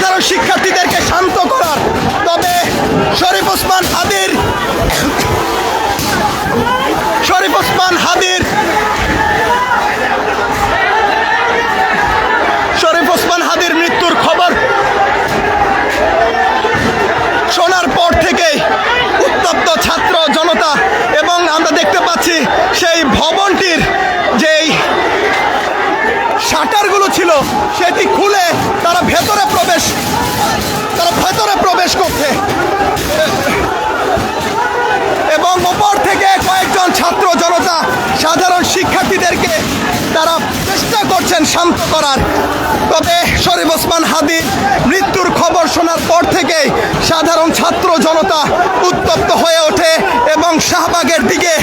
সাধারণ শিক্ষার্থীদেরকে শান্ত করার। তবে শরীফ ওসমান হাদির মৃত্যুর খবর শোনার পর থেকে উত্তপ্ত ছাত্র জনতা, এবং আমরা দেখতে পাচ্ছি সেই ভবনটির যেই শাটারগুলো ছিল সেটি খুলে তারা ভেতরে প্রবেশ করছে, এবং উপর থেকে কয়েকজন ছাত্র জনতা সাধারণ শিক্ষার্থীদেরকে তারা চেষ্টা করছেন শান্ত করার। তবে শরীফ ওসমান হাদির মৃত্যুর খবর শোনার পর থেকে সাধারণ ছাত্র জনতা উত্তপ্ত হয়ে ওঠে এবং শাহবাগের দিকে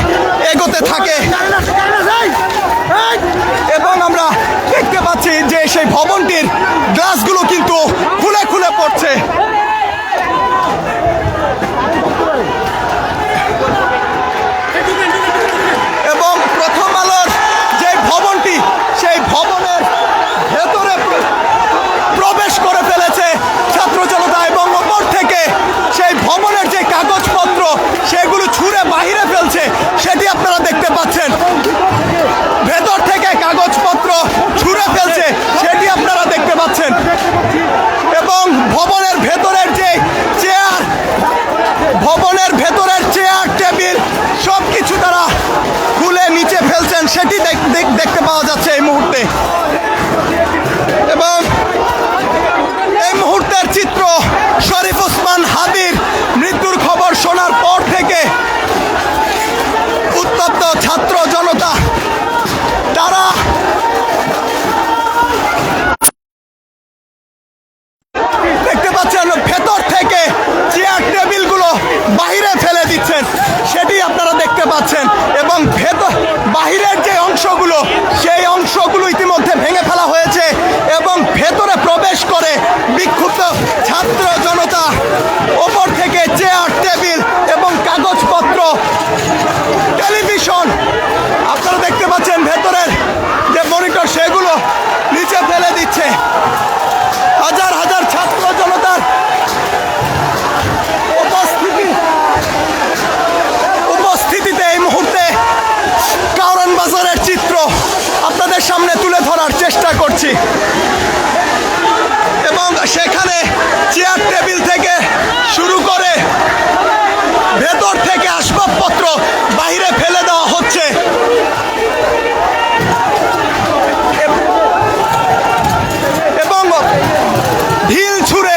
এগোতে থাকে, এবং আমরা দেখতে পাচ্ছি যে সেই ভবনটির গ্লাসগুলো কিন্তু খুলে খুলে পড়ছে। এবং প্রথম আলোর যে ভবনটি, সেই ভবনের ভেতরে প্রবেশ করে ফেলেছে ছাত্র জনতা, এবং ওপর থেকে সেই ভবনের যে কাগজপত্র সেগুলো ছুঁড়ে বাহিরে ফেলছে সেটি আপনারা দেখতে পাচ্ছেন। ভেতর থেকে কাগজপত্র ছুঁড়ে ফেলছে সেটি আপনারা দেখতে পাচ্ছেন, এবং ভবনের ভেতরের চেয়ার টেবিল সব কিছু তারা খুলে নিচে ফেলছেন সেটি দেখতে পাওয়া যাচ্ছে এই মুহূর্তে। এবং এই মুহূর্তের চিত্র শরীফ ওসমান হাদির মৃত্যুর খবর শোনার পর থেকে উত্তপ্ত ছাত্র জনতা তারা দেখতে পাচ্ছেন ভেতর থেকে চেয়ার টেবিলগুলো বাহিরে ফেলে দিচ্ছেন সেটি আপনারা দেখতে পাচ্ছেন, এবং বাহিরের যে অংশগুলো সেই অংশগুলো ইতিমধ্যে ভেঙে ফেলা হয়েছে, এবং ভেতরে প্রবেশ করে বিক্ষুব্ধ ছাত্র জনতা ওপর থেকে চেয়ার টেবিল এবং কাগজপত্র, টেলিভিশন আপনারা দেখতে পাচ্ছেন ভেতরের যে মনিটর সেগুলো নিচে ফেলে দিচ্ছে। হাজার হাজার ছাত্র জনতার উপস্থিতিতে এই মুহূর্তে কারওয়ান বাজারের চিত্র আপনাদের সামনে তুলে ধরার চেষ্টা করছি, এবং সেখানে চেয়ার টেবিল থেকে শুরু করে ভেতর থেকে আসবাবপত্র বাইরে ফেলে দেওয়া হচ্ছে, এবং ঢিল ছুঁড়ে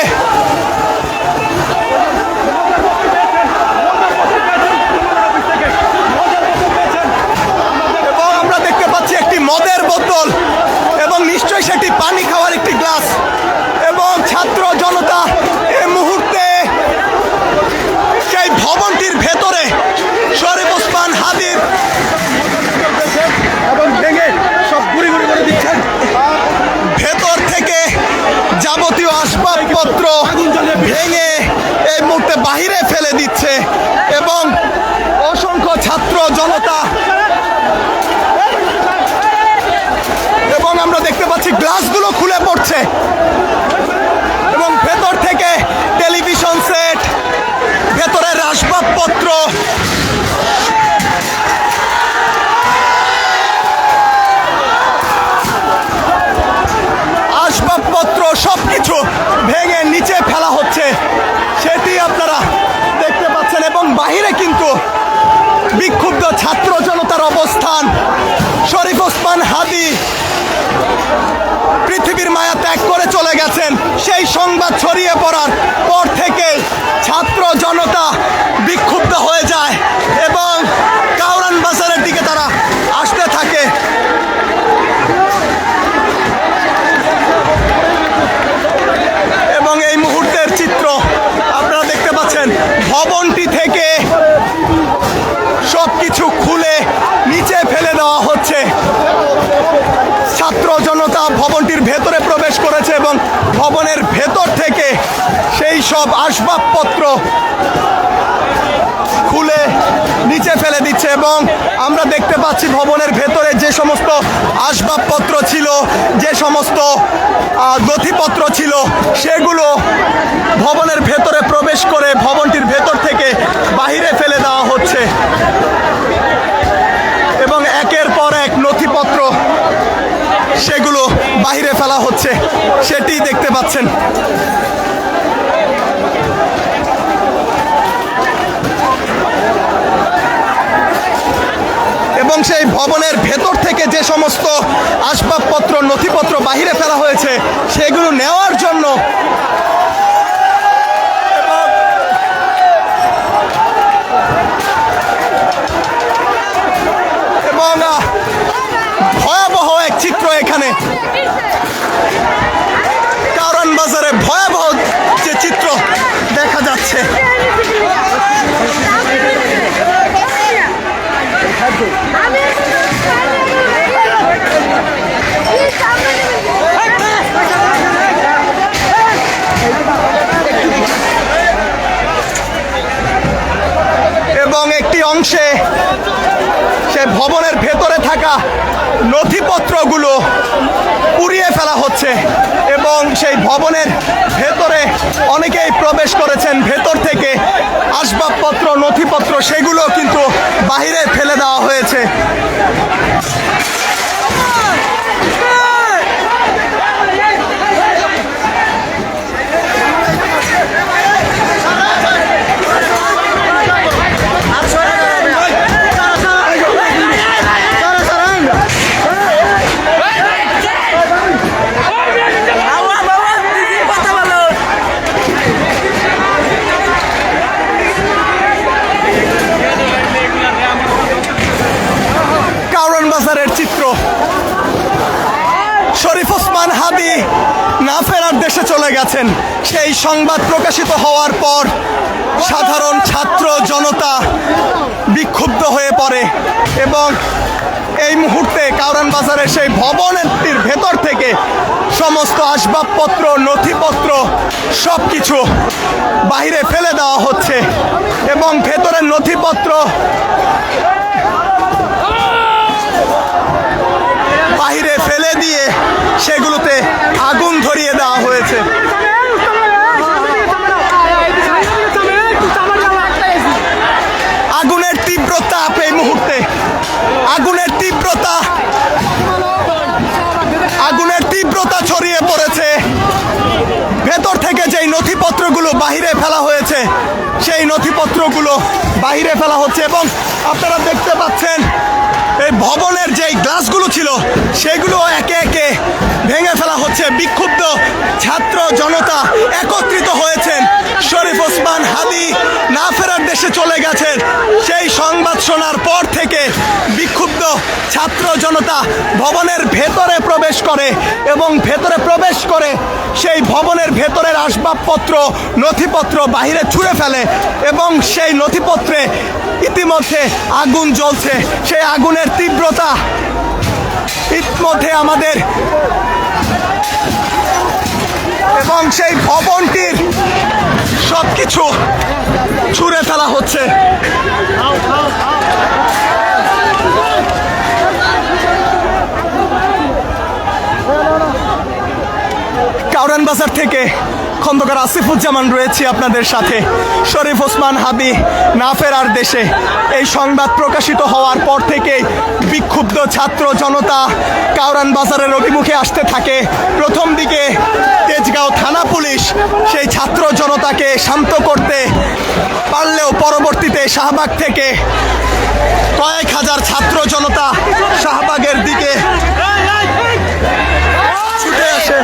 এবং আমরা দেখতে পাচ্ছি একটি মদের বোতল, এবং নিশ্চয়ই সেটি পানি খাওয়ার একটি গ্লাস, এবং ছাত্র জনতা এই মুহূর্তে সেই ভবনটির ভেতরে শরীফ ওসমান হাদির এবং ভেঙে সব গুড়ি গুড়ি করে দিচ্ছেন, ভেতর থেকে যাবতীয় আসবাবপত্র ভেঙে এই মুহূর্তে বাহিরে ফেলে দিচ্ছে, এবং অসংখ্য ছাত্র জনতা, এবং আমরা দেখতে পাচ্ছি গ্লাসগুলো খুলে পড়ছে, এবং ভেতর থেকে টেলিভিশন সেট, ভেতরের আসবাবপত্র, সবকিছু ভেঙে নিচে ফেলা হচ্ছে সেটি আপনারা দেখতে পাচ্ছেন, এবং বাহিরে কিন্তু বিক্ষুব্ধ ছাত্র জনতার অবস্থান। শরীফ ওসমান হাদি পৃথিবীর মায়া ত্যাগ করে চলে গেছেন, সেই সংবাদ ছড়িয়ে পড়ার পর থেকে ছাত্র জনতা বিক্ষুব্ধ হয়ে যায় এবং কারওয়ান বাজারের দিকে তারা আসতে থাকে। এবং এই মুহূর্তের চিত্র আপনারা দেখতে পাচ্ছেন, ভবনটি থেকে সবকিছু খুলে নিচে ফেলে দেওয়া হচ্ছে। ছাত্র জনতা ভবনটির ভেতরে প্রবেশ করেছে এবং ভবনের ভেতর থেকে সেই সব আসবাবপত্র খুলে নিচে ফেলে দিচ্ছে এবং আমরা দেখতে পাচ্ছি ভবনের ভেতরে যে সমস্ত আসবাবপত্র ছিল, যে সমস্ত নথিপত্র ছিল, সেগুলো ভবনের ভেতরে প্রবেশ করে ভবনটির ভেতর থেকে বাহিরে ফেলে দেওয়া হচ্ছে এবং একের পর এক নথিপত্র সেগুলো বাহিরে ফেলা হচ্ছে, সেটি দেখতে পাচ্ছেন। এবং সেই ভবনের ভেতর থেকে যে সমস্ত আসবাবপত্র নথিপত্র বাহিরে ফেলা হয়েছে সেগুলো নেওয়ার জন্য এবং ভয়াবহ এক চিত্র এখানে কারওয়ান বাজারে ভয়াবহ যে চিত্র দেখা যাচ্ছে। এবং একটি অংশে সে ভবনের ভেতরে থাকা নথিপত্রগুলো পুড়িয়ে ফেলা হচ্ছে এবং সেই ভবনের ভেতরে অনেকেই প্রবেশ করেছেন, ভেতর থেকে আসবাবপত্র নথিপত্র সেগুলো কিন্তু বাহিরে ফেলে দেওয়া হয়েছে। চিত্র শরীফ ওসমান হাদি না ফেরার দেশে চলে গেছেন, সেই সংবাদ প্রকাশিত হওয়ার পর সাধারণ ছাত্র জনতা বিক্ষুব্ধ হয়ে পড়ে এবং এই মুহূর্তে কারওয়ান বাজারের সেই ভবনটির ভেতর থেকে সমস্ত আসবাবপত্র নথিপত্র সব কিছু বাহিরে ফেলে দেওয়া হচ্ছে এবং ভেতরের নথিপত্র বাহিরে ফেলে দিয়ে সেগুলোতে আগুন ধরিয়ে দেওয়া হয়েছে। আগুনের তীব্রতা এই মুহূর্তে আগুনের তীব্রতা ছড়িয়ে পড়েছে। ভেতর থেকে যেই নথিপত্রগুলো বাহিরে ফেলা হয়েছে সেই নথিপত্রগুলো বাহিরে ফেলা হচ্ছে এবং আপনারা দেখতে পাচ্ছেন এই ভবনের যেই গ্লাসগুলো ছিল সেগুলো একে একে ভেঙে ফেলা হচ্ছে। বিক্ষুব্ধ ছাত্র জনতা একত্রিত হয়েছেন। শরীফ ওসমান হাদি না ফেরার দেশে চলে গেছেন, সেই সংবাদ শোনার পর থেকে বিক্ষুব্ধ ছাত্র জনতা ভবনের ভেতরে প্রবেশ করে এবং ভেতরে প্রবেশ করে সেই ভবনের ভেতরের আসবাবপত্র নথিপত্র বাহিরে ছুঁড়ে ফেলে এবং সেই নথিপত্রে ইতিমধ্যে আগুন জ্বলছে। সেই আগুনের তীব্রতা ইতিমধ্যে আমাদের এবং সেই ভবনটির সবকিছু ছুঁড়ে ফেলা হচ্ছে। কারওয়ান বাজার থেকে খন্দকার আসিফুজ্জামান রয়েছি আপনাদের সাথে। শরীফ ওসমান হাদি না ফেরার দেশে এই সংবাদ প্রকাশিত হওয়ার পর থেকেই বিক্ষুব্ধ ছাত্র জনতা কারওয়ান বাজারের অভিমুখে আসতে থাকে। প্রথম দিকে তেজগাঁও থানা পুলিশ সেই ছাত্র জনতাকে শান্ত করতে পারলেও পরবর্তীতে শাহবাগ থেকে কয়েক হাজার ছাত্র জনতা শাহবাগের দিকে ছুটে আসে।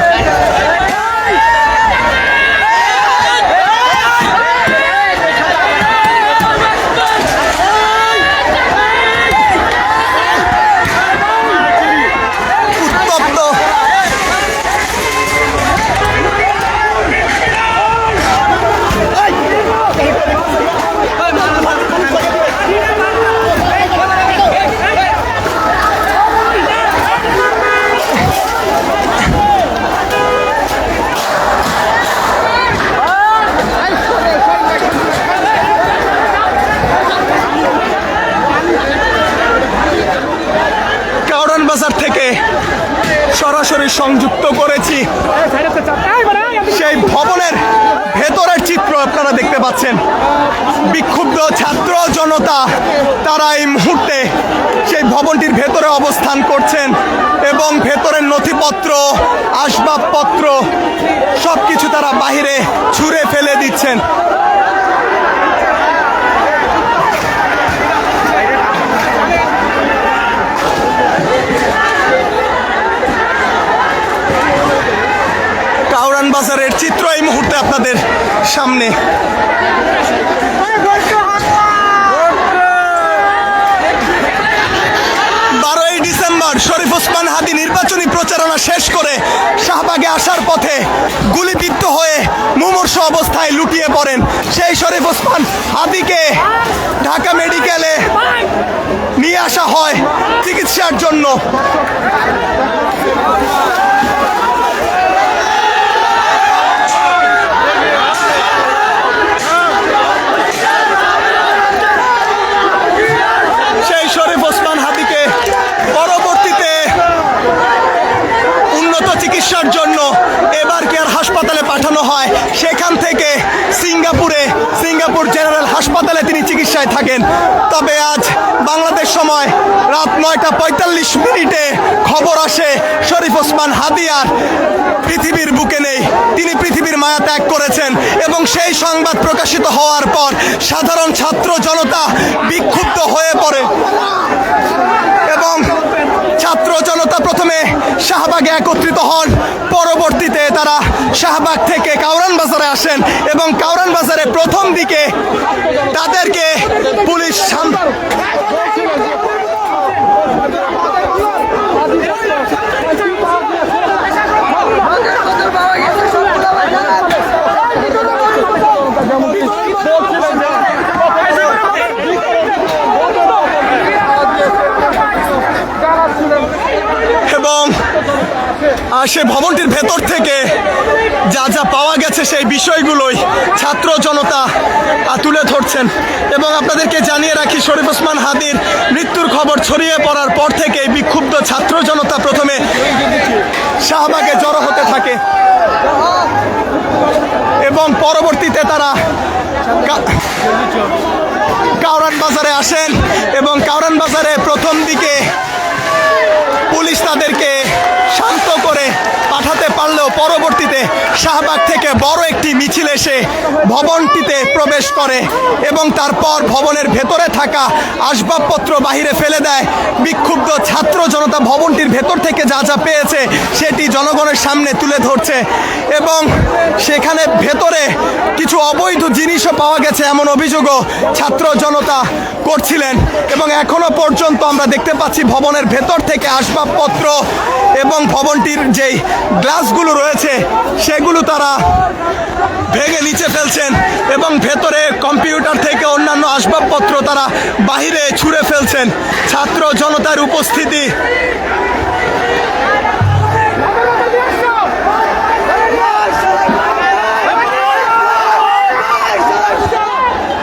সরাসরি সংযুক্ত করেছি। সেই ভবনের ভেতরের চিত্র আপনারা দেখতে পাচ্ছেন। বিক্ষুব্ধ ছাত্র জনতা তারা এই মুহূর্তে সেই ভবনটির ভেতরে অবস্থান করছেন এবং ভেতরের নথিপত্র, আসবাবপত্র সবকিছু তারা বাহিরে ছুঁড়ে ফেলে দিচ্ছেন। কাউরান বাজারের চিত্র এই মুহূর্তে আপনাদের সামনে। 12ই ডিসেম্বর শরীফ ওসমান হাদী নির্বাচনী প্রচারণা শেষ করে শাহবাগে আসার পথে গুলিবিদ্ধ হয়ে মুমূর্ষ অবস্থায় লুটিয়ে পড়েন। সেই শরীফ ওসমান হাদীকে ঢাকা মেডিকেলে নিয়ে আসা হয় চিকিৎসার জন্য। সেই শরীফ ওসমান হাদীকে পরবর্তীতে উন্নত চিকিৎসার জন্য এবার কেয়ার হাসপাতালে পাঠানো হয়। সেখান থেকে সিঙ্গাপুর জেনারেল হাসপাতালে তিনি চিকিৎসায় থাকেন। তবে আজ বাংলাদেশ সময় রাত 9:45 খবর আসে শরীফ ওসমান হাদী আর পৃথিবীর বুকে নেই। তিনি পৃথিবীর মায়া ত্যাগ করেছেন এবং সেই সংবাদ প্রকাশিত হওয়ার পর সাধারণ ছাত্র জনতা বিক্ষুব্ধ হয়ে পড়ে এবং ছাত্র জনতা প্রথমে শাহবাগে একত্রিত হন। পরবর্তীতে তারা শাহবাগ থেকে কাউরান বাজারে আসেন এবং কাউরান বাজারে প্রথম দিকে তাদেরকে পুলিশ এবং সে ভবনটির ভেতর থেকে যা যা পাওয়া গেছে সেই বিষয়গুলোই ছাত্র জনতা তুলে ধরছেন। এবং আপনাদেরকে জানিয়ে রাখি, শরীফ ওসমান হাদীর মৃত্যুর খবর ছড়িয়ে পড়ার পর থেকে বিক্ষুব্ধ ছাত্র জনতা প্রথমে শাহবাগে জড়ো হতে থাকে এবং পরবর্তীতে তারা কাউরান বাজারে আসেন এবং কাউরান বাজারে প্রথম দিকে পুলিশ তাদেরকে শান্ত করে পাঠাতে পারলেও পরবর্তীতে শাহবাগ থেকে বড় একটি মিছিল এসে ভবনটিতে প্রবেশ করে এবং তারপর ভবনের ভেতরে থাকা আসবাবপত্র বাহিরে ফেলে দেয়। বিক্ষুব্ধ ছাত্র জনতা ভবনটির ভেতর থেকে যা যা পেয়েছে সেটি জনগণের সামনে তুলে ধরছে এবং সেখানে ভেতরে কিছু অবৈধ জিনিসও পাওয়া গেছে এমন অভিযোগও ছাত্র জনতা করছিলেন। এবং এখনো পর্যন্ত আমরা দেখতে পাচ্ছি ভবনের ভেতর থেকে আসবাবপত্র এবং ভবনটির যেই গ্লাসগুলো রয়েছে সেগুলো তারা ভেঙে নিচে ফেলছেন এবং ভেতরে কম্পিউটার থেকে অন্যান্য আসবাবপত্র তারা বাহিরে ছুঁড়ে ফেলছেন। ছাত্র জনতার উপস্থিতি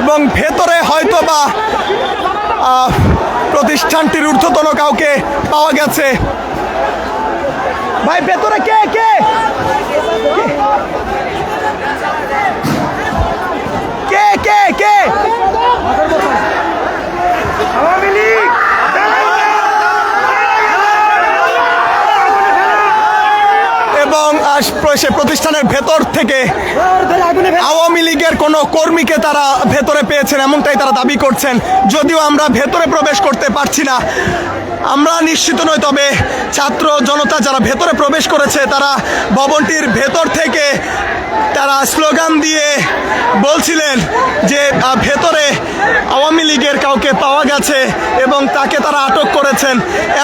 এবং ভেতরে হয়তো বা প্রতিষ্ঠানটির ঊর্ধ্বতন কাউকে পাওয়া গেছে। ভাই ভেতরে কে কে কে কে কে আওয়ামী লীগ এবং সে প্রতিষ্ঠানের ভেতর থেকে আওয়ামী লীগের কোনো কর্মীকে তারা ভেতরে পেয়েছেন এমনটাই তারা দাবি করছেন। যদিও আমরা ভেতরে প্রবেশ করতে পারছি না, আমরা নিশ্চিত নই। তবে ছাত্র জনতা যারা ভেতরে প্রবেশ করেছে তারা ভবনটির ভেতর থেকে তারা স্লোগান দিয়ে বলছিলেন যে ভেতরে আওয়ামী লীগের কাউকে পাওয়া গেছে এবং তাকে তারা আটক করেছেন,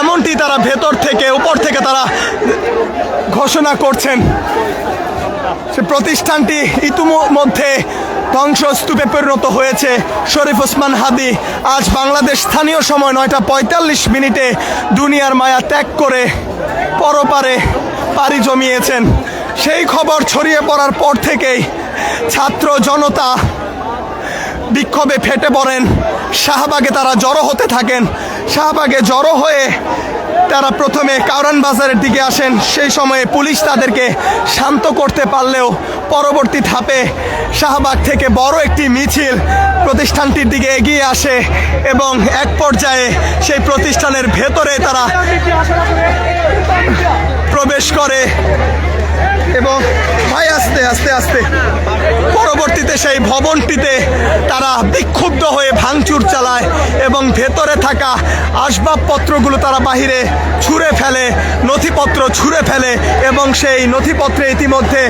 এমনটি তারা ভেতর থেকে উপর থেকে তারা ঘোষণা করছেন। সে প্রতিষ্ঠানটি ইতিমধ্যে ধ্বংসস্তূপে পরিণত হয়েছে। শরীফ ওসমান হাদী আজ বাংলাদেশ স্থানীয় সময় 9:45 দুনিয়ার মায়া ত্যাগ করে পরপারে পাড়ি জমিয়েছেন। সেই খবর ছড়িয়ে পড়ার পর থেকেই ছাত্র জনতা বিক্ষোভে ফেটে পড়েন। শাহবাগে তারা জড়ো হতে থাকেন। শাহবাগে জড়ো হয়ে তারা প্রথমে কাউরান বাজারের দিকে আসেন। সেই সময়ে পুলিশ তাদেরকে শান্ত করতে পারলেও পরবর্তী ধাপে শাহবাগ থেকে বড় একটি মিছিল প্রতিষ্ঠানটির দিকে এগিয়ে আসে এবং এক পর্যায়ে সেই প্রতিষ্ঠানের ভেতরে তারা প্রবেশ করে এবং ভাই আস্তে আস্তে আস্তে পরবর্তীতে সেই ভবনটিতে তারা বিক্ষুব্ধ হয়ে ভাঙচুর চালায় এবং ভেতরে থাকা আসবাবপত্রগুলো তারা বাহিরে ছুঁড়ে ফেলে, নথিপত্র ছুঁড়ে ফেলে এবং সেই নথিপত্রে ইতিমধ্যে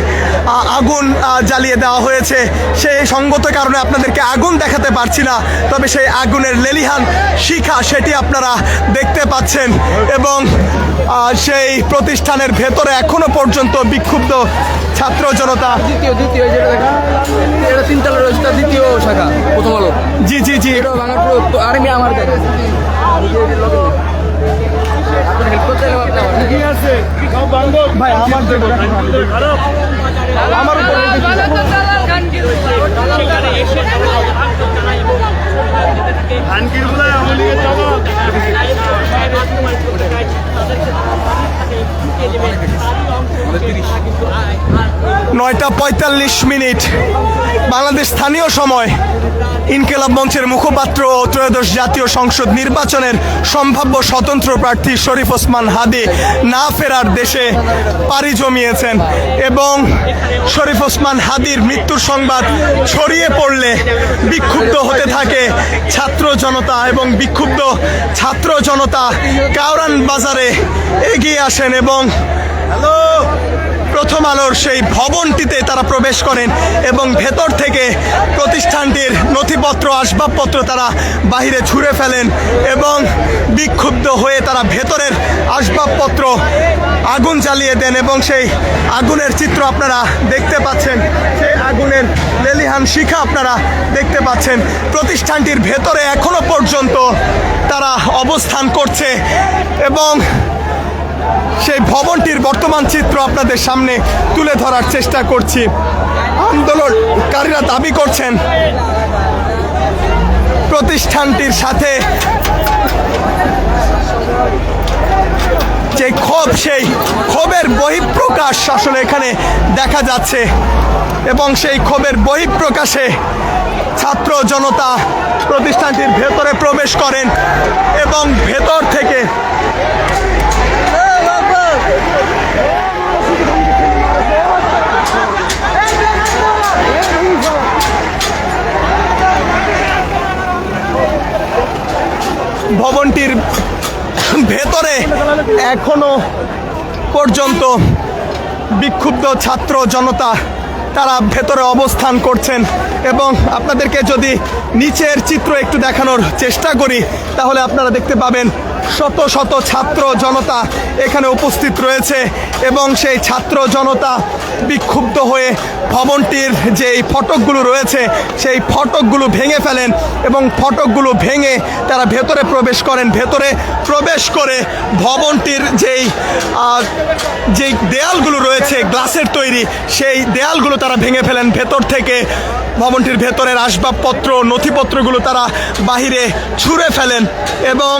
আগুন জ্বালিয়ে দেওয়া হয়েছে। সেই সঙ্গত কারণে আপনাদেরকে আগুন দেখাতে পারছি না, তবে সেই আগুনের লেলিহান শিখা সেটি আপনারা দেখতে পাচ্ছেন এবং সেই প্রতিষ্ঠানের ভেতরে এখনো পর্যন্ত বিক্ষুব্ধ ছাত্র জনতা। দ্বিতীয় এটা তিনতলা রয়েছে, দ্বিতীয় শাখা, প্রথম আলো। জি জি জি, আর্মি আমার ভাই আমার আমার নয়টা 45 বাংলাদেশ স্থানীয় সময় ইনকিলাব মঞ্চের মুখপাত্র ও ত্রয়োদশ জাতীয় সংসদ নির্বাচনের সম্ভাব্য স্বতন্ত্র প্রার্থী শরীফ ওসমান হাদী না ফেরার দেশে পাড়ি জমিয়েছেন এবং শরীফ ওসমান হাদীর মৃত্যুর সংবাদ ছড়িয়ে পড়লে বিক্ষুব্ধ হতে থাকে ছাত্র জনতা এবং বিক্ষুব্ধ ছাত্র জনতা কাউরান বাজারে এগিয়ে আসেন এবং প্রথম আলোর সেই ভবনটিতে তারা প্রবেশ করেন এবং ভেতর থেকে প্রতিষ্ঠানটির নথিপত্র আসবাবপত্র তারা বাহিরে ছুঁড়ে ফেলেন এবং বিক্ষুব্ধ হয়ে তারা ভেতরের আসবাবপত্র আগুন জ্বালিয়ে দেন এবং সেই আগুনের চিত্র আপনারা দেখতে পাচ্ছেন, সেই আগুনের লেলিহান শিখা আপনারা দেখতে পাচ্ছেন। প্রতিষ্ঠানটির ভেতরে এখনো পর্যন্ত তারা অবস্থান করছে এবং সেই ভবনটির বর্তমান চিত্র আপনাদের সামনে তুলে ধরার চেষ্টা করছি। আন্দোলনকারীরা দাবি করছেন প্রতিষ্ঠানটির সাথে যে ক্ষোভ, সেই ক্ষোভের বহিঃপ্রকাশ আসলে এখানে দেখা যাচ্ছে এবং সেই ক্ষোভের বহিঃপ্রকাশে ছাত্র জনতা প্রতিষ্ঠানটির ভেতরে প্রবেশ করেন এবং ভেতর থেকে ভবনটির ভেতরে এখনো পর্যন্ত বিক্ষুব্ধ ছাত্র জনতা তারা ভেতরে অবস্থান করছেন এবং আপনাদেরকে যদি নিচের চিত্র একটু দেখানোর চেষ্টা করি তাহলে আপনারা দেখতে পাবেন শত শত ছাত্র জনতা এখানে উপস্থিত রয়েছে এবং সেই ছাত্র জনতা বিক্ষুব্ধ হয়ে ভবনটির যেই ফটকগুলো রয়েছে সেই ফটকগুলো ভেঙে ফেলেন এবং ফটকগুলো ভেঙে তারা ভেতরে প্রবেশ করেন। ভেতরে প্রবেশ করে ভবনটির যেই দেয়ালগুলো রয়েছে গ্লাসের তৈরি, সেই দেয়ালগুলো তারা ভেঙে ফেলেন। ভেতর থেকে ভবনটির ভেতরের আসবাবপত্র নথিপত্রগুলো তারা বাহিরে ছুঁড়ে ফেলেন এবং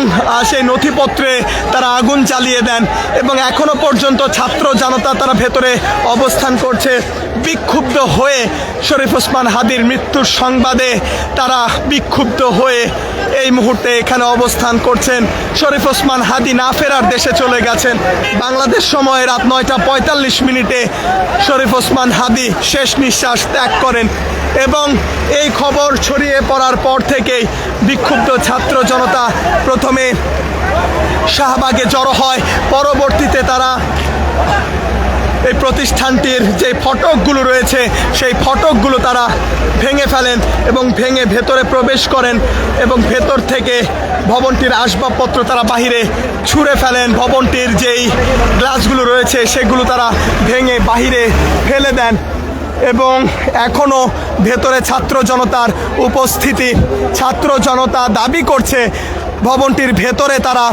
সেই নথিপত্রে তারা আগুন জ্বালিয়ে দেন এবং এখনো পর্যন্ত ছাত্র জনতা তারা ভেতরে অবস্থান করছে বিক্ষুব্ধ হয়ে। শরীফ ওসমান হাদীর মৃত্যুর সংবাদে তারা বিক্ষুব্ধ হয়ে এই মুহূর্তে এখানে অবস্থান করছেন। শরীফ ওসমান হাদী না ফেরার দেশে চলে গেছেন। বাংলাদেশ সময় রাত 9টা 45 শরীফ ওসমান হাদী শেষ নিঃশ্বাস ত্যাগ করেন এবং এই খবর ছড়িয়ে পড়ার পর থেকেই বিক্ষুব্ধ ছাত্র জনতা প্রথমে শাহবাগে জড়ো হয়, পরবর্তীতে তারা এই প্রতিষ্ঠানটির যে ফটকগুলো রয়েছে সেই ফটকগুলো তারা ভেঙে ফেলেন এবং ভেঙে ভেতরে প্রবেশ করেন এবং ভেতর থেকে ভবনটির আসবাবপত্র তারা বাহিরে ছুঁড়ে ফেলেন। ভবনটির যেই গ্লাসগুলো রয়েছে সেগুলো তারা ভেঙে বাহিরে ফেলে দেন এবং এখনও ভেতরে ছাত্র জনতার উপস্থিতি। ছাত্র জনতা দাবি করছে ভবনটির ভেতরে তারা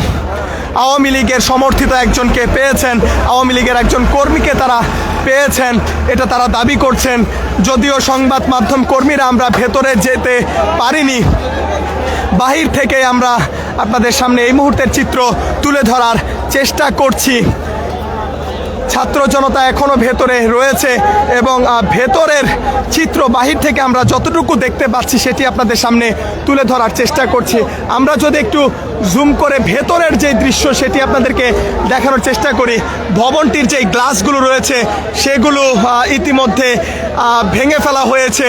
আওয়ামী লীগের সমর্থিত একজনকে পেয়েছেন, আওয়ামী লীগের একজন কর্মীকে তারা পেয়েছেন, এটা তারা দাবি করছেন। যদিও সংবাদ মাধ্যম কর্মীরা আমরা ভেতরে যেতে পারিনি, বাহির থেকে আমরা আপনাদের সামনে এই মুহূর্তের চিত্র তুলে ধরার চেষ্টা করছি। ছাত্র জনতা এখনো ভেতরে রয়েছে এবং ভেতরের চিত্র বাহির থেকে আমরা যতটুকু দেখতে পাচ্ছি সেটি আপনাদের সামনে তুলে ধরার চেষ্টা করছি। আমরা যদি একটু জুম করে ভেতরের যে দৃশ্য সেটি আপনাদেরকে দেখানোর চেষ্টা করি, ভবনটির যে গ্লাসগুলো রয়েছে সেগুলো ইতিমধ্যে ভেঙে ফেলা হয়েছে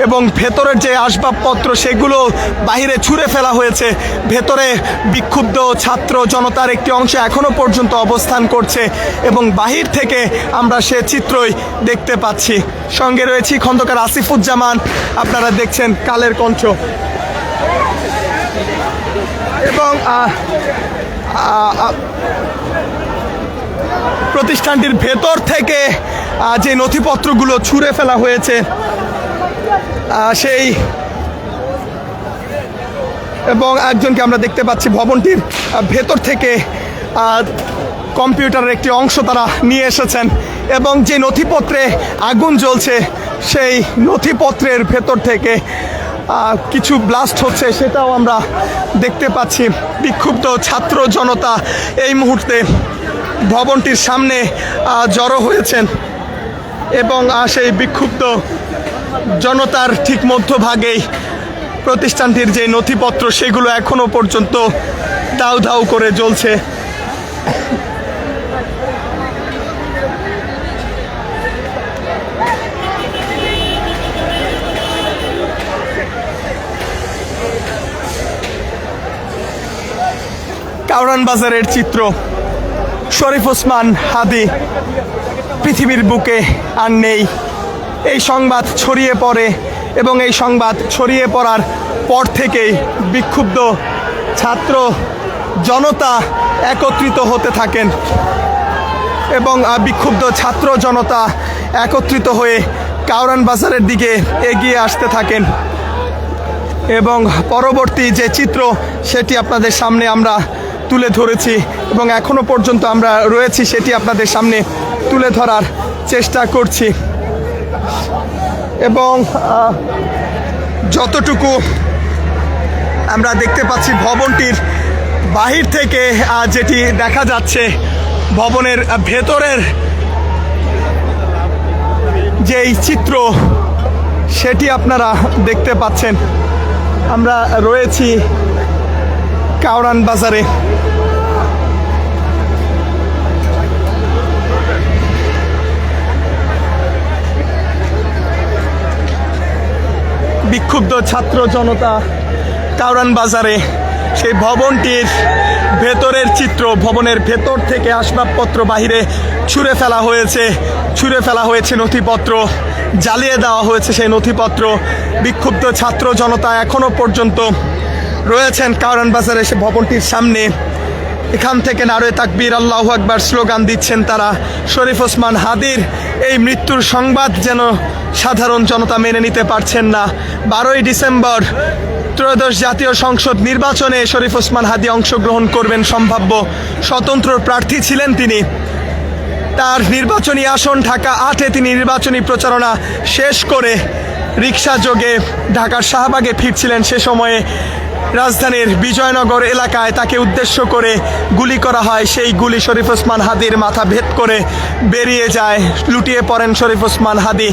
এবং ভেতরের যে আসবাবপত্র সেগুলো বাহিরে ছুঁড়ে ফেলা হয়েছে। ভেতরে বিক্ষুব্ধ ছাত্র জনতার একটি অংশ এখনো পর্যন্ত অবস্থান করছে এবং বাহির থেকে আমরা সে চিত্রই দেখতে পাচ্ছি। সঙ্গে রয়েছি খন্দকার আসিফুজ্জামান, আপনারা দেখছেন কালের কণ্ঠ। এবং প্রতিষ্ঠানটির ভেতর থেকে যে নথিপত্রগুলো ছুঁড়ে ফেলা হয়েছে সেই এবং একজনকে আমরা দেখতে পাচ্ছি ভবনটির ভেতর থেকে কম্পিউটারের একটি অংশ তারা নিয়ে এসেছেন এবং যে নথিপত্রে আগুন জ্বলছে সেই নথিপত্রের ভেতর থেকে কিছু ব্লাস্ট হচ্ছে সেটাও আমরা দেখতে পাচ্ছি। বিক্ষুব্ধ ছাত্র জনতা এই মুহূর্তে ভবনটির সামনে জড়ো হয়েছেন এবং সেই বিক্ষুব্ধ জনতার ঠিক মধ্যভাগেই প্রতিষ্ঠানটির যে নথিপত্র সেগুলো এখনো পর্যন্ত দাউ দাউ করে জ্বলছে। কারওয়ান বাজারের চিত্র, শরীফ ওসমান হাদি পৃথিবীর বুকে আর নেই। এই সংবাদ ছড়িয়ে পড়ে এবং এই সংবাদ ছড়িয়ে পড়ার পর থেকেই বিক্ষুব্ধ ছাত্র জনতা একত্রিত হতে থাকেন এবং বিক্ষুব্ধ ছাত্র জনতা একত্রিত হয়ে কারওয়ান বাজারের দিকে এগিয়ে আসতে থাকেন এবং পরবর্তী যে চিত্র সেটি আপনাদের সামনে আমরা তুলে ধরেছি এবং এখনো পর্যন্ত আমরা রয়েছি সেটি আপনাদের সামনে তুলে ধরার চেষ্টা করছি। এবং যতটুকু আমরা দেখতে পাচ্ছি ভবনটির বাহির থেকে যেটি দেখা যাচ্ছে, ভবনের ভেতরের যেই চিত্র সেটি আপনারা দেখতে পাচ্ছেন। আমরা রয়েছি কারওয়ান বাজারে। বিক্ষুব্ধ ছাত্র জনতা কারওয়ান বাজারে, সেই ভবনটির ভেতরের চিত্র, ভবনের ভেতর থেকে আসবাবপত্র বাহিরে ছুঁড়ে ফেলা হয়েছে নথিপত্র, জ্বালিয়ে দেওয়া হয়েছে সেই নথিপত্র। বিক্ষুব্ধ ছাত্র জনতা এখনো পর্যন্ত রয়েছেন কারওয়ান বাজারে সে ভবনটির সামনে। এখান থেকে নারে তাকবীর আল্লাহু আকবার স্লোগান দিচ্ছেন তারা। শরীফ ওসমান হাদির এই মৃত্যুর সংবাদ যেন সাধারণ জনতা মেনে নিতে পারছেন না। 12ই ডিসেম্বর ত্রয়োদশ জাতীয় সংসদ নির্বাচনে শরীফ ওসমান হাদি অংশগ্রহণ করবেন, সম্ভাব্য স্বতন্ত্র প্রার্থী ছিলেন তিনি। তার নির্বাচনী আসন ঢাকা 8-এ তিনি নির্বাচনী প্রচারণা শেষ করে রিকশা যোগে ঢাকার শাহবাগে ফিরছিলেন। সে সময়ে রাজধানীর বিজয়নগর এলাকায় তাকে উদ্দেশ্য করে গুলি করা হয়। সেই গুলি শরীফ ওসমান হাদির মাথা ভেদ করে বেরিয়ে যায়, লুটিয়ে পড়েন শরীফ ওসমান হাদি।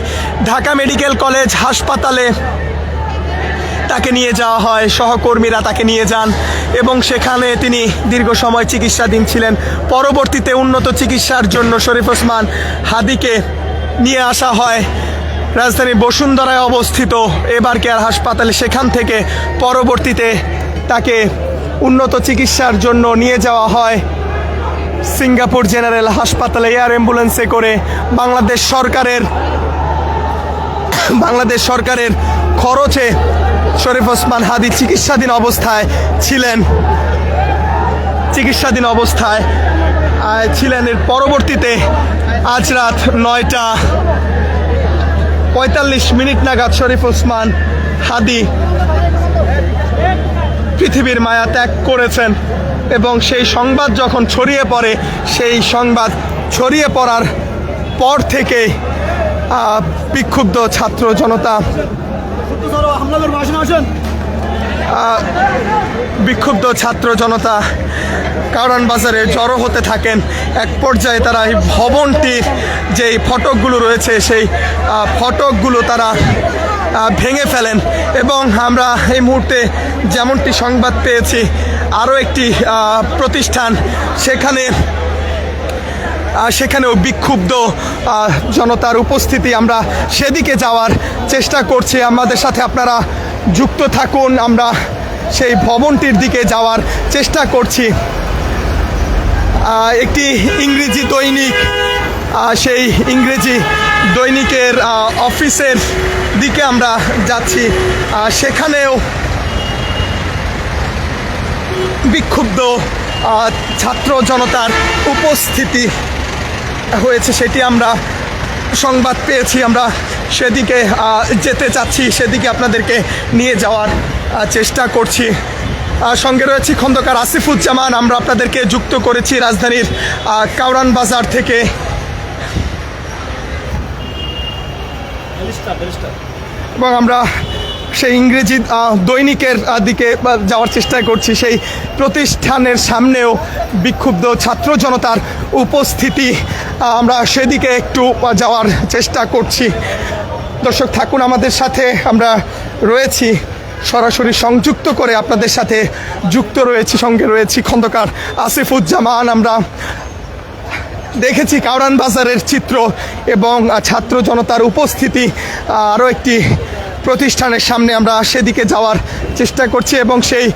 ঢাকা মেডিকেল কলেজ হাসপাতালে তাকে নিয়ে যাওয়া হয়, সহকর্মীরা তাকে নিয়ে যান এবং সেখানে তিনি দীর্ঘ সময় চিকিৎসাধীন ছিলেন। পরবর্তীতে উন্নত চিকিৎসার জন্য শরীফ ওসমান হাদিকে নিয়ে আসা হয় রাজধানী বসুন্ধরায় অবস্থিত এবার কেয়ার হাসপাতালে। সেখান থেকে পরবর্তীতে তাকে উন্নত চিকিৎসার জন্য নিয়ে যাওয়া হয় সিঙ্গাপুর জেনারেল হাসপাতালে এয়ার অ্যাম্বুলেন্সে করে। বাংলাদেশ সরকারের খরচে শরীফ ওসমান হাদি চিকিৎসাধীন অবস্থায় ছিলেন। এর পরবর্তীতে আজ রাত 9:45 নাগাদ শরীফ ওসমান হাদি পৃথিবীর মায়া ত্যাগ করেছেন এবং সেই সংবাদ যখন ছড়িয়ে পড়ে, সেই সংবাদ ছড়িয়ে পড়ার পর থেকে বিক্ষুব্ধ ছাত্র জনতা বিক্ষুব্ধ ছাত্র জনতা কারওয়ান বাজারে জড়ো হতে থাকেন। এক পর্যায়ে তারা এই ভবনটির যেই ফটকগুলো রয়েছে সেই ফটকগুলো তারা ভেঙে ফেলেন এবং আমরা এই মুহূর্তে যেমনটি সংবাদ পেয়েছি আরও একটি প্রতিষ্ঠান সেখানেও বিক্ষুব্ধ জনতার উপস্থিতি। আমরা সেদিকে যাওয়ার চেষ্টা করছি, আমাদের সাথে আপনারা যুক্ত থাকুন। আমরা সেই ভবনটির দিকে যাওয়ার চেষ্টা করছি। একটি ইংরেজি দৈনিক, সেই ইংরেজি দৈনিকের অফিসের দিকে আমরা যাচ্ছি। সেখানেও বিক্ষুব্ধ ছাত্র জনতার উপস্থিতি হয়েছে, সেটি আমরা সংবাদ পেয়েছি। আমরা সেদিকে যেতে চাচ্ছি, সেদিকে আপনাদেরকে নিয়ে যাওয়ার চেষ্টা করছি। সঙ্গে রয়েছে খন্দকার আসিফুজ্জামান। আমরা আপনাদেরকে যুক্ত করেছি রাজধানীর কারওয়ান বাজার থেকে। এবং আমরা সেই ইংরেজি দৈনিকের দিকে যাওয়ার চেষ্টা করছি। সেই প্রতিষ্ঠানের সামনেও বিক্ষুব্ধ ছাত্র জনতার উপস্থিতি, আমরা সেদিকে একটু যাওয়ার চেষ্টা করছি। দর্শক থাকুন আমাদের সাথে, আমরা রয়েছি সরাসরি সংযুক্ত করে আপনাদের সাথে যুক্ত রয়েছি। সঙ্গে রয়েছি খন্দকার আসিফুজ্জামান। আমরা দেখেছি কারওয়ান বাজারের চিত্র এবং ছাত্র জনতার উপস্থিতি। আরও একটি প্রতিষ্ঠানের সামনে আমরা সেদিকে যাওয়ার চেষ্টা করছি এবং সেই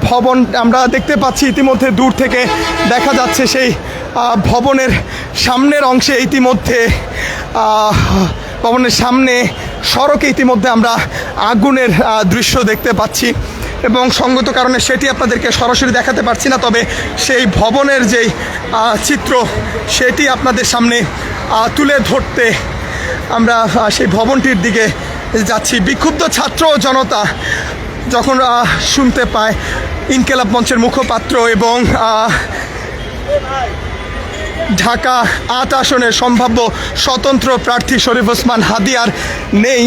ভবন আমরা দেখতে পাচ্ছি ইতিমধ্যে দূর থেকে দেখা যাচ্ছে। সেই ভবনের সামনের অংশে ইতিমধ্যে ভবনের সামনে সড়কে ইতিমধ্যে আমরা আগুনের দৃশ্য দেখতে পাচ্ছি এবং সঙ্গত কারণে সেটি আপনাদেরকে সরাসরি দেখাতে পারছি না, তবে সেই ভবনের যেই চিত্র সেটি আপনাদের সামনে তুলে ধরতে আমরা সেই ভবনটির দিকে যাচ্ছি। বিক্ষুব্ধ ছাত্র জনতা যখন শুনতে পায় ইনকিলাব মঞ্চের মুখপাত্র এবং ঢাকা ৮ আসনের সম্ভাব্য স্বতন্ত্র প্রার্থী শরীফ ওসমান হাদিয়ার নেই,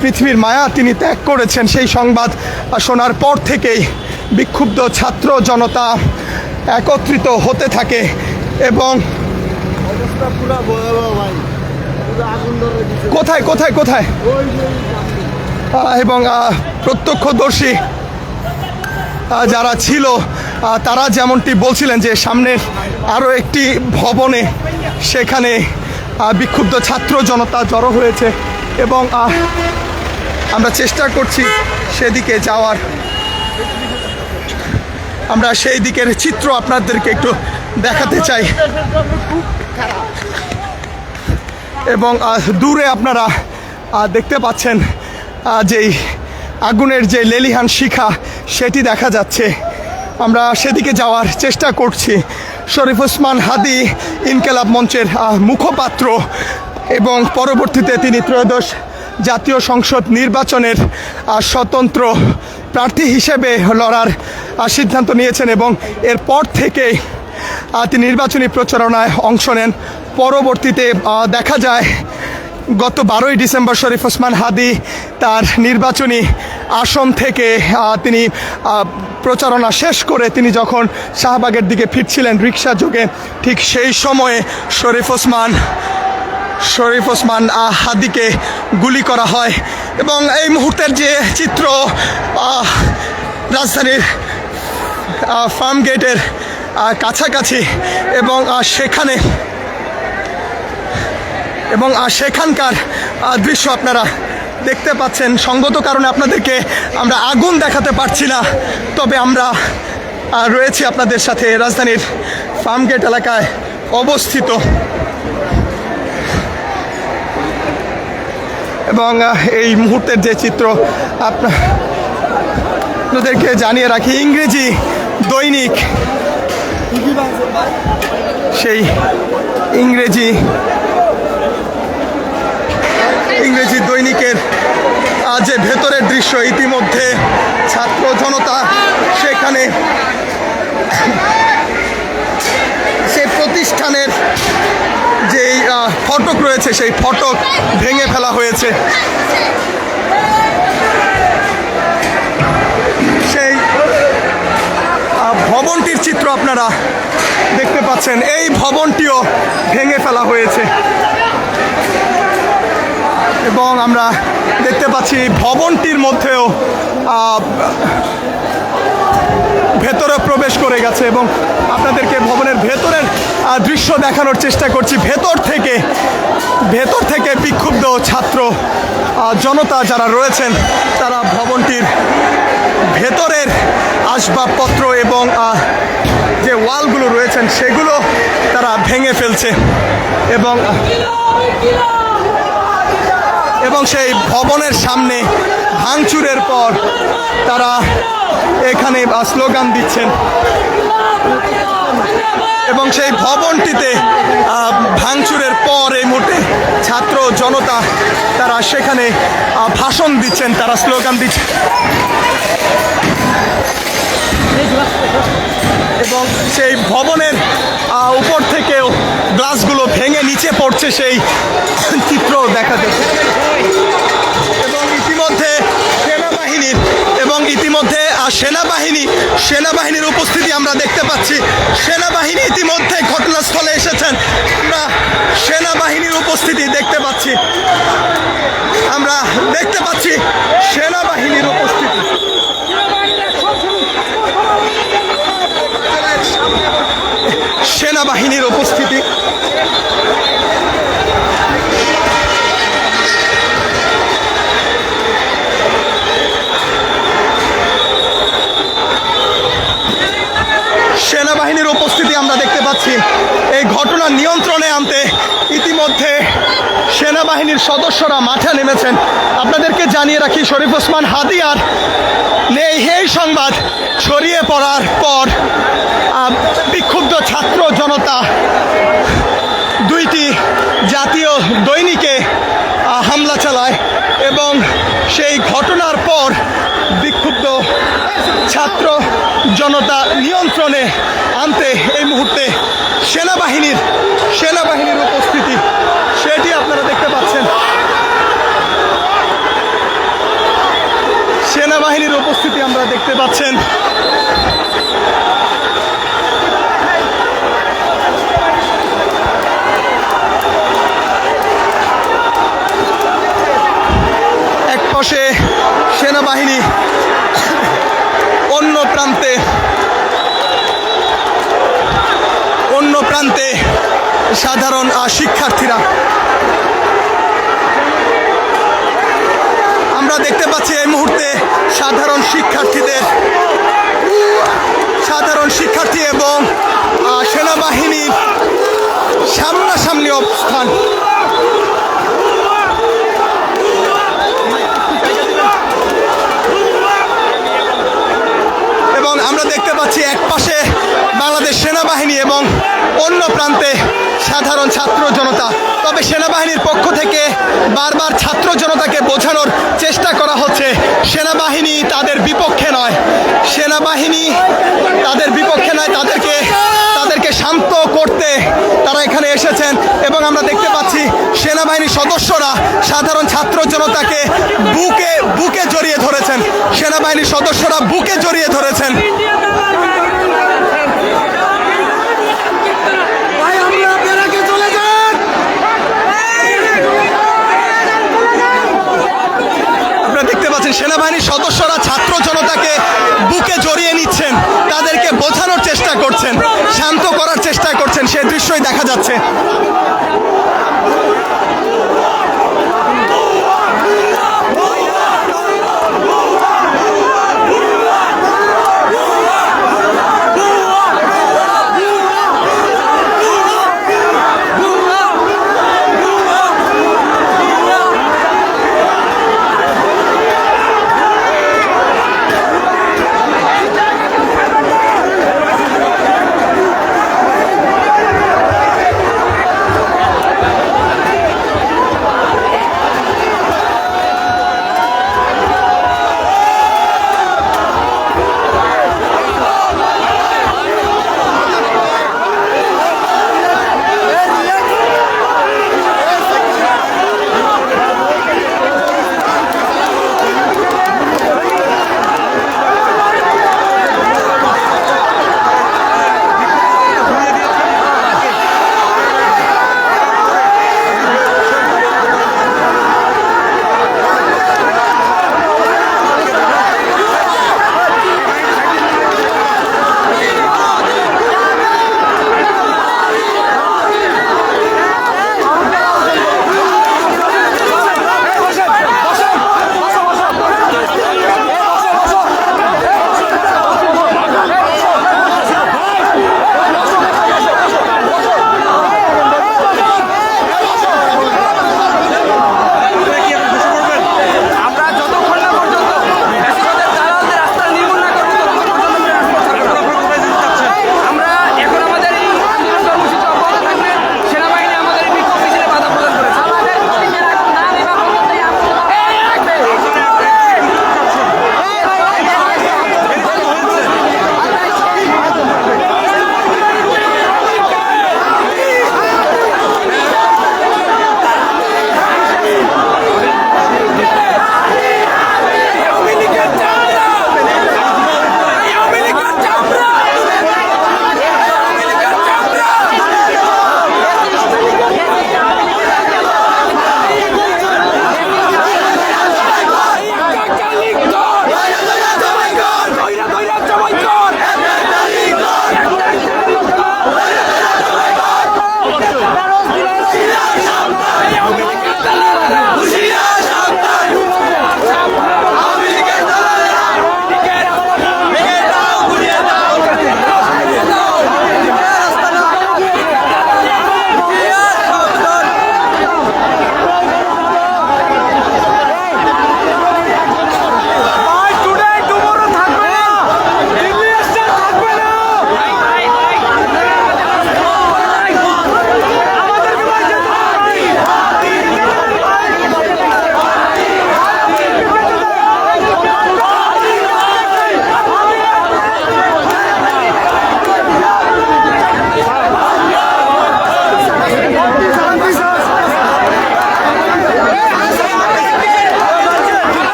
পৃথিবীর মায়া তিনি ত্যাগ করেছেন, সেই সংবাদ শোনার পর থেকেই বিক্ষুব্ধ ছাত্র জনতা একত্রিত হতে থাকে এবং কোথায় কোথায় কোথায় এবং প্রত্যক্ষদর্শী যারা ছিল তারা যেমনটি বলছিলেন যে সামনের আরও একটি ভবনে সেখানে বিক্ষুব্ধ ছাত্র জনতা জড়ো হয়েছে এবং আমরা চেষ্টা করছি সেদিকে যাওয়ার। আমরা সেই দিকের চিত্র আপনাদেরকে একটু দেখাতে চাই এবং দূরে আপনারা দেখতে পাচ্ছেন যেই আগুনের যে লেলিহান শিখা সেটি দেখা যাচ্ছে। আমরা সেদিকে যাওয়ার চেষ্টা করছি। শরীফ ওসমান হাদি ইনকিলাব মঞ্চের মুখপাত্র এবং পরবর্তীতে তিনি ত্রয়োদশ জাতীয় সংসদ নির্বাচনের স্বতন্ত্র প্রার্থী হিসেবে লড়ার সিদ্ধান্ত নিয়েছেন এবং এরপর থেকে তিনি নির্বাচনী প্রচারণায় অংশ নেন। পরবর্তীতে দেখা যায় গত 12ই ডিসেম্বর শরীফ ওসমান হাদি তার নির্বাচনী আসন থেকে তিনি প্রচারণা শেষ করে তিনি যখন শাহবাগের দিকে ফিরছিলেন রিক্সা যোগে, ঠিক সেই সময়ে শরীফ ওসমান হাদিকে গুলি করা হয় এবং এই মুহূর্তের যে চিত্র রাজধানীর ফার্ম গেটের কাছাকাছি এবং সেখানকার দৃশ্য আপনারা দেখতে পাচ্ছেন। সঙ্গত কারণে আপনাদেরকে আমরা আগুন দেখাতে পারছি না, তবে আমরা রয়েছি আপনাদের সাথে রাজধানীর ফার্ম গেট এলাকায় অবস্থিত এবং এই মুহূর্তের যে চিত্র আপনাদেরকে জানিয়ে রাখি, ইংরেজি দৈনিক, সেই ইংরেজি দৈনিকের যে ভেতরের দৃশ্য, ইতিমধ্যে ছাত্র জনতা সেখানে সেই প্রতিষ্ঠানের যেই ফটক রয়েছে সেই ফটক ভেঙে ফেলা হয়েছে। ভবনটির চিত্র আপনারা দেখতে পাচ্ছেন, এই ভবনটিও ভেঙে ফেলা হয়েছে এবং আমরা দেখতে পাচ্ছি ভবনটির মধ্যেও ভেতরে প্রবেশ করে গেছে এবং আপনাদেরকে ভবনের ভেতরের দৃশ্য দেখানোর চেষ্টা করছি। ভেতর থেকে বিক্ষুব্ধ ছাত্র জনতা যারা রয়েছেন তারা ভবনটির ভেতরের আসবাবপত্র এবং যে ওয়ালগুলো রয়েছেন সেগুলো তারা ভেঙে ফেলছে এবং সেই ভবনের সামনে ভাঙচুরের পর তারা এখানে স্লোগান দিচ্ছেন এবং সেই ভবনটিতে ভাঙচুরের পর এই মুহূর্তে ছাত্র জনতা তারা সেখানে ভাষণ দিচ্ছেন, তারা স্লোগান দিচ্ছেন এবং সেই ভবনের উপর থেকেও গ্লাসগুলো ভেঙে নিচে পড়ছে, সেই চিত্র দেখা যাচ্ছে এবং ইতিমধ্যে সেনাবাহিনীর উপস্থিতি আমরা দেখতে পাচ্ছি। সেনাবাহিনী ইতিমধ্যে ঘটনাস্থলে এসেছেন, আমরা সেনাবাহিনীর উপস্থিতি দেখতে পাচ্ছি সেনাবাহিনীর উপস্থিতি। সেনাবাহিনীর উপস্থিতি আমরা দেখতে পাচ্ছি। এই ঘটনা নিয়ন্ত্রণে আনতে ইতিমধ্যে সেনাবাহিনীর সদস্যরা মাঠে নেমেছেন। আপনাদেরকে জানিয়ে রাখি, শরীফ ওসমান হাদিয়ার নেই এই সংবাদ ছড়িয়ে পড়ার পর বিক্ষুব্ধ ছাত্র জনতা দুইটি জাতীয় দৈনিকে হামলা চালায় এবং সেই ঘটনার পর বিক্ষুব্ধ ছাত্র জনতা নিয়ন্ত্রণে আনতে এই মুহূর্তে সেনাবাহিনীর উপস্থিতি সেটি আপনারা দেখতে পাচ্ছেন। সেনাবাহিনীর উপস্থিতি আমরা দেখতে পাচ্ছেন। এক পাশে সেনাবাহিনী, অন্য প্রান্তে সাধারণ শিক্ষার্থীরা। আমরা দেখতে পাচ্ছি এই মুহূর্তে সাধারণ শিক্ষার্থী এবং সেনাবাহিনীর সামনাসামনি অবস্থান। এবং আমরা দেখতে পাচ্ছি এক পাশে বাংলাদেশ সেনাবাহিনী এবং অন্য প্রান্তে সাধারণ ছাত্র জনতা। তবে সেনাবাহিনীর পক্ষ থেকে বারবার ছাত্র জনতাকে বোঝানোর চেষ্টা করা হচ্ছে সেনাবাহিনী তাদের বিপক্ষে নয়, তাদেরকে শান্ত করতে তারা এখানে এসেছেন। এবং আমরা দেখতে পাচ্ছি সেনাবাহিনীর সদস্যরা সাধারণ ছাত্র জনতাকে বুকে জড়িয়ে ধরেছেন। সেনাবাহিনীর সদস্যরা বুকে জড়িয়ে ধরেছেন। সেনাবাহিনীর সদস্যরা ছাত্র জনতাকে বুকে জড়িয়ে নিচ্ছেন, তাদেরকে বোঝানোর চেষ্টা করছেন, শান্ত করার চেষ্টা করছেন, সে দৃশ্যই দেখা যাচ্ছে।